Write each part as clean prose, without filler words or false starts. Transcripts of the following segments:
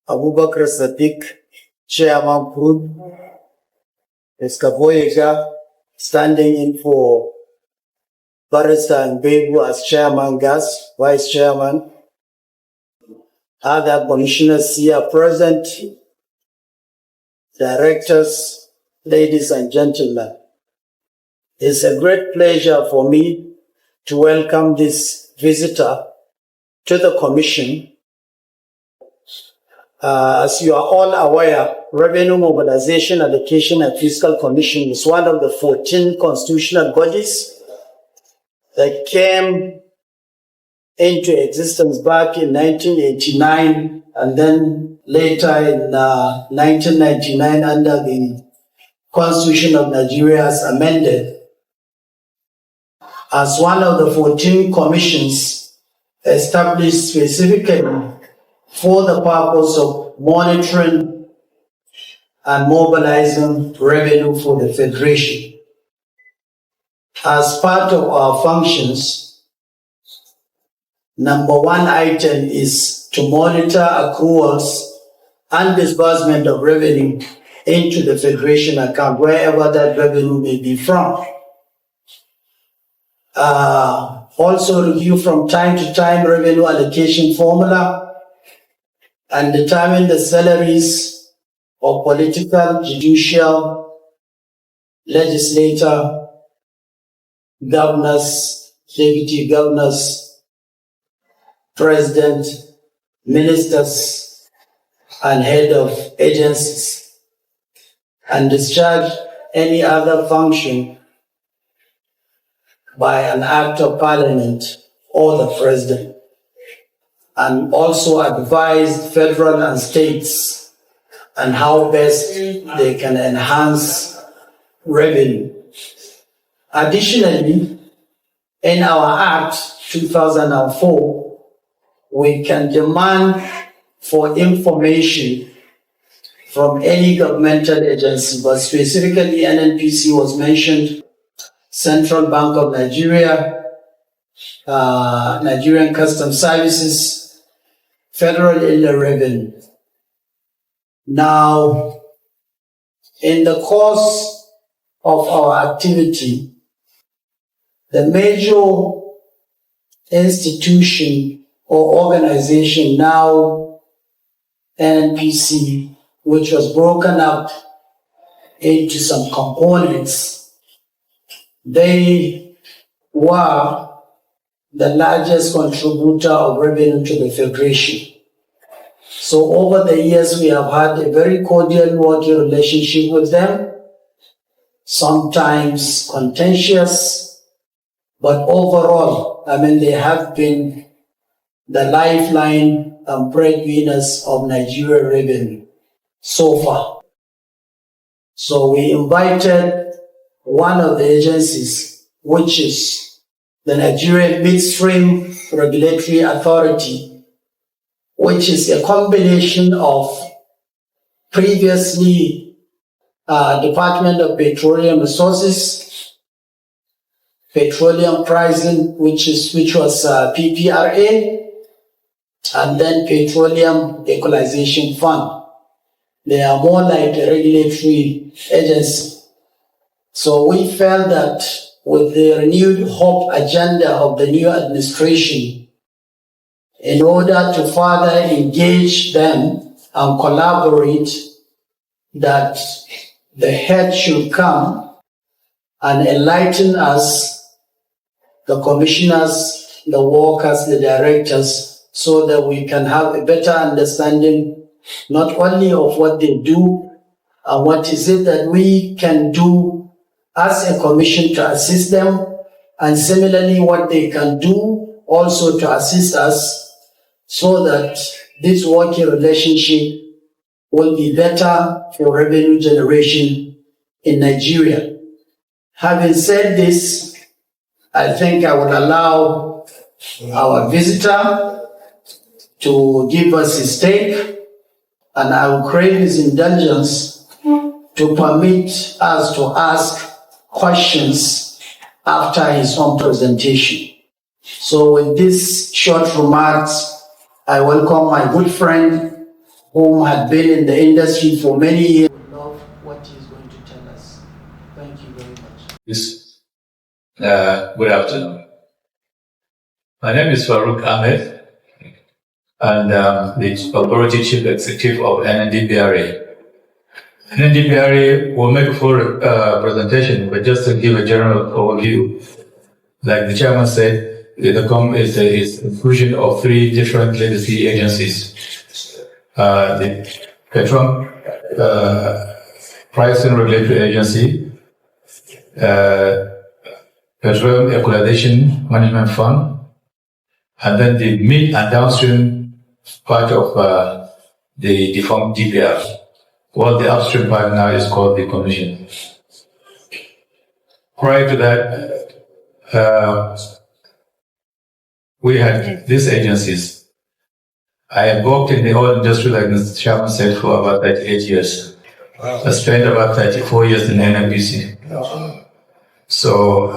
Abubakar Sadiq, Chairman Group, Eskaboyega, standing in for Barrister Mbegu as Chairman Gas, Vice Chairman. Other commissioners here present, directors, ladies and gentlemen. It's a great pleasure for me to welcome this visitor to the Commission. As you are all aware, Revenue Mobilization, Allocation and Fiscal Commission is one of the 14 constitutional bodies that came into existence back in 1989 and then later in 1999 under the Constitution of Nigeria as amended, as one of the 14 commissions established specifically for the purpose of monitoring and mobilizing revenue for the Federation. As part of our functions, number one item is to monitor accruals and disbursement of revenue into the Federation account, wherever that revenue may be from. Also review from time to time revenue allocation formula and determine the salaries of political, judicial, legislator, governors, deputy governors, president, ministers, and head of agencies, and discharge any other function by an act of parliament or the president, and also advise federal and states on how best they can enhance revenue. Additionally, in our Act 2004, we can demand for information from any governmental agency, but specifically NNPC was mentioned, Central Bank of Nigeria, Nigerian Customs Services, Federal Inland Revenue. Now, in the course of our activity, the major institution or organization, now NNPC, which was broken up into some components, they were the largest contributor of revenue to the Federation. So over the years, we have had a very cordial working relationship with them, sometimes contentious, but overall, they have been the lifeline and breadwinners of Nigerian revenue so far. So we invited one of the agencies, which is the Nigerian Midstream Regulatory Authority, which is a combination of previously Department of Petroleum Resources, Petroleum Pricing, which was PPRA, and then Petroleum Equalization Fund. They are more like a regulatory agency. So we felt that with the renewed hope agenda of the new administration, in order to further engage them and collaborate, that the head should come and enlighten us, the commissioners, the workers, the directors, so that we can have a better understanding not only of what they do and what is it that we can do as a commission to assist them, and similarly what they can do also to assist us, so that this working relationship will be better for revenue generation in Nigeria. Having said this, I think I will allow our visitor to give us his take, and I will crave his indulgence to permit us to ask questions after his own presentation. So with these short remarks, I welcome my good friend, who had been in the industry for many years. I love what he's going to tell us. Thank you very much. Yes. Good afternoon. My name is Farouk Ahmed, and the Authority Chief Executive of NMDPRA. NMDPRA will make a full presentation, but just to give a general overview, like the chairman said, the NECOM is a fusion of three different legacy agencies. The Petroleum Pricing Regulatory Agency, Petroleum Equalization Management Fund, and then the mid and downstream part of the defunct DPR. What the upstream part now is called the Commission. Prior to that, we had these agencies. I have worked in the oil industry, like Mr. Chairman said, for about 38 years. Wow. I spent about 34 years in NMDPRA. Wow. So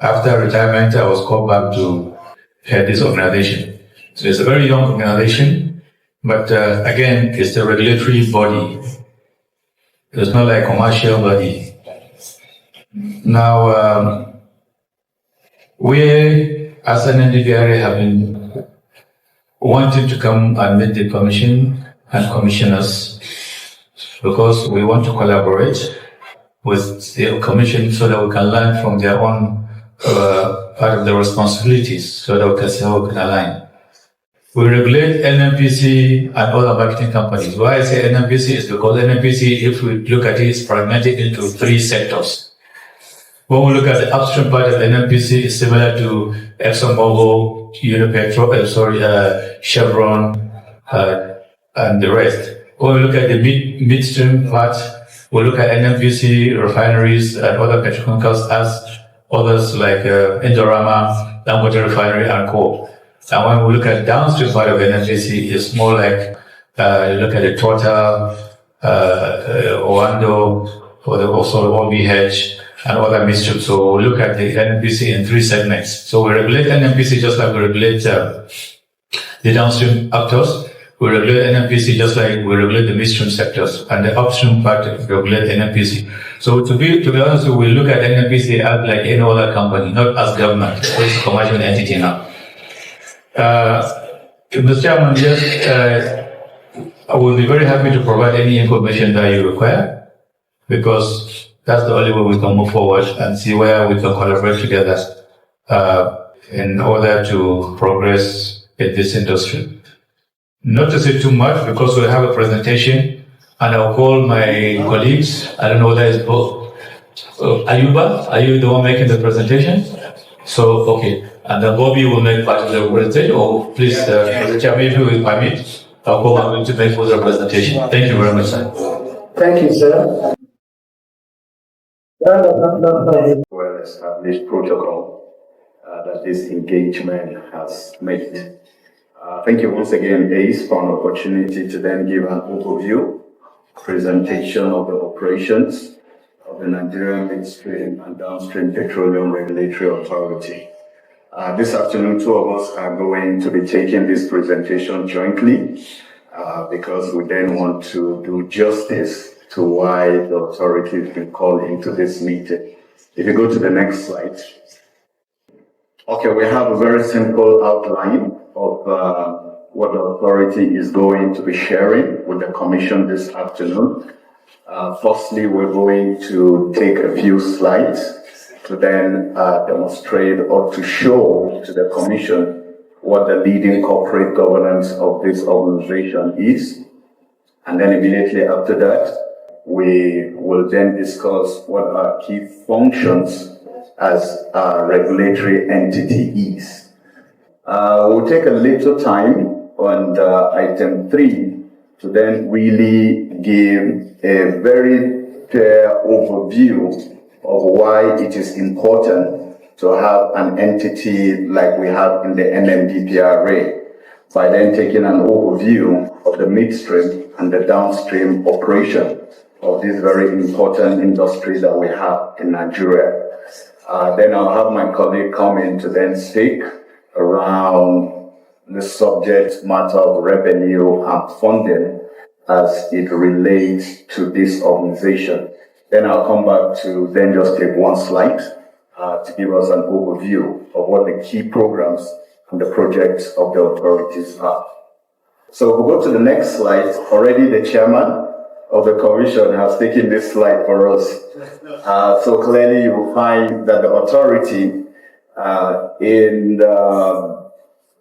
after retirement, I was called back to head this organization. So it's a very young organization, but again, it's a regulatory body. It's not like a commercial body. Now, we as an NDPRA have been wanting to come and meet the Commission and commissioners because we want to collaborate with the Commission so that we can learn from their own part of the responsibilities so that we can see how we can align. We regulate NMPC and other marketing companies. Why I say NMPC is because NMPC, if we look at it, is fragmented into three sectors. When we look at the upstream part of NMPC, it's similar to ExxonMobil, Chevron, and the rest. When we look at the midstream part, we look at NMPC, refineries, and other petrochemicals as others like Indorama, Dangote Refinery, and coal. And when we look at downstream part of NMPC, it's more like you look at the Total, Oando, or also OBH, and other midstream. So we look at the NMPC in three segments. So we regulate NMPC just like we regulate the downstream actors. We regulate NMPC just like we regulate the midstream sectors, and the upstream part we regulate NMPC. So to be honest, we look at NMPC as like any other company, not as government. It's a commercial entity now. Mr. Chairman, I will be very happy to provide any information that you require, because that's the only way we can move forward and see where we can collaborate together in order to progress in this industry. Not to say too much, because we have a presentation, and I'll call my colleagues. I don't know whether it's both. Ayuba, are you the one making the presentation? So, okay. And then Bobby will make part of the presentation, or please, the chairman, if you will permit, I'll call on to make for the presentation. Thank you very much, sir. Thank you, sir. Well-established protocol that this engagement has made. Thank you once again, ACE, for an opportunity to then give an overview, presentation of the operations of the Nigerian Midstream and Downstream Petroleum Regulatory Authority. This afternoon, two of us are going to be taking this presentation jointly because we then want to do justice to why the authority has been called into this meeting. If you go to the next slide. Okay, we have a very simple outline of what the authority is going to be sharing with the Commission this afternoon. Firstly, we're going to take a few slides to then demonstrate or to show to the Commission what the leading corporate governance of this organization is. And then immediately after that, we will then discuss what our key functions as a regulatory entity is. We'll take a little time on item 3 to then really give a very clear overview of why it is important to have an entity like we have in the NMDPRA, by then taking an overview of the midstream and the downstream operation of this very important industry that we have in Nigeria. Then I'll have my colleague come in to then speak around the subject matter of revenue and funding, as it relates to this organization. Then I'll come back to then just take one slide to give us an overview of what the key programs and the projects of the authorities are. So we'll go to the next slide. Already the chairman of the commission has taken this slide for us. So clearly you will find that the authority in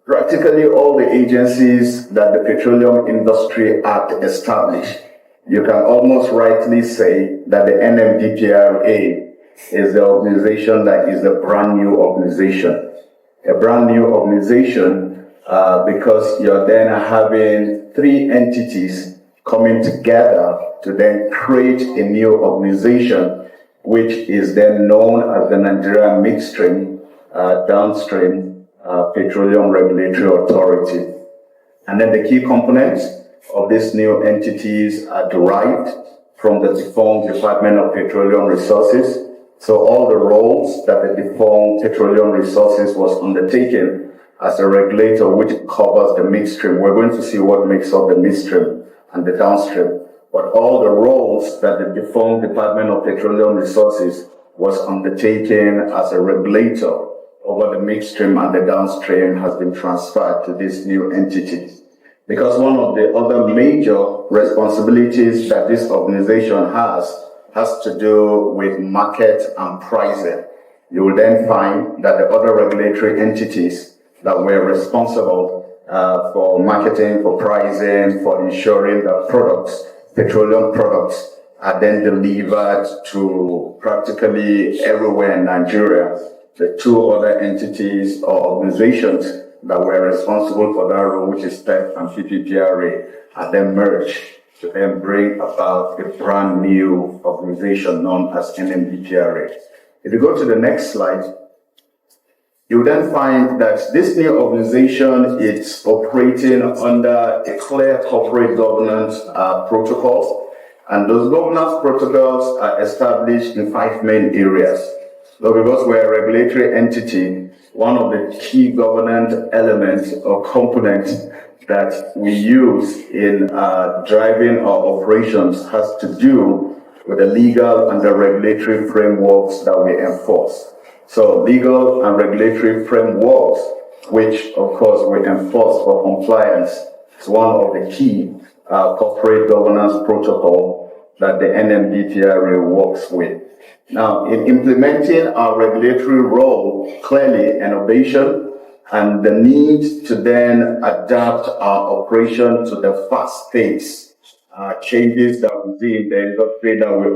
practically all the agencies that the Petroleum Industry Act established, you can almost rightly say that the NMDPRA is the organization that is a brand new organization. A brand new organization because you're then having three entities coming together to then create a new organization, which is then known as the Nigerian Midstream, Downstream, Petroleum Regulatory Authority. And then the key components of these new entities are derived from the defunct Department of Petroleum Resources. So all the roles that the defunct Petroleum Resources was undertaken as a regulator, which covers the midstream. We're going to see what makes up the midstream and the downstream. But all the roles that the defunct Department of Petroleum Resources was undertaken as a regulator over the midstream and the downstream has been transferred to these new entities. Because one of the other major responsibilities that this organization has to do with market and pricing. You will then find that the other regulatory entities that were responsible for marketing, for pricing, for ensuring that products, petroleum products, are then delivered to practically everywhere in Nigeria. The two other entities or organizations that were responsible for that role, which is PEP and PPPRA, are then merged to then bring about a brand new organization known as NMDPRA. If you go to the next slide, you will then find that this new organization is operating under a clear corporate governance protocol, and those governance protocols are established in 5 main areas. So because we're a regulatory entity, one of the key governance elements or components that we use in driving our operations has to do with the legal and the regulatory frameworks that we enforce. So legal and regulatory frameworks, which of course we enforce for compliance, is one of the key corporate governance protocol that the NMDPRA works with. Now, in implementing our regulatory role, clearly innovation and the need to then adapt our operation to the fast pace changes that we see in the industry that we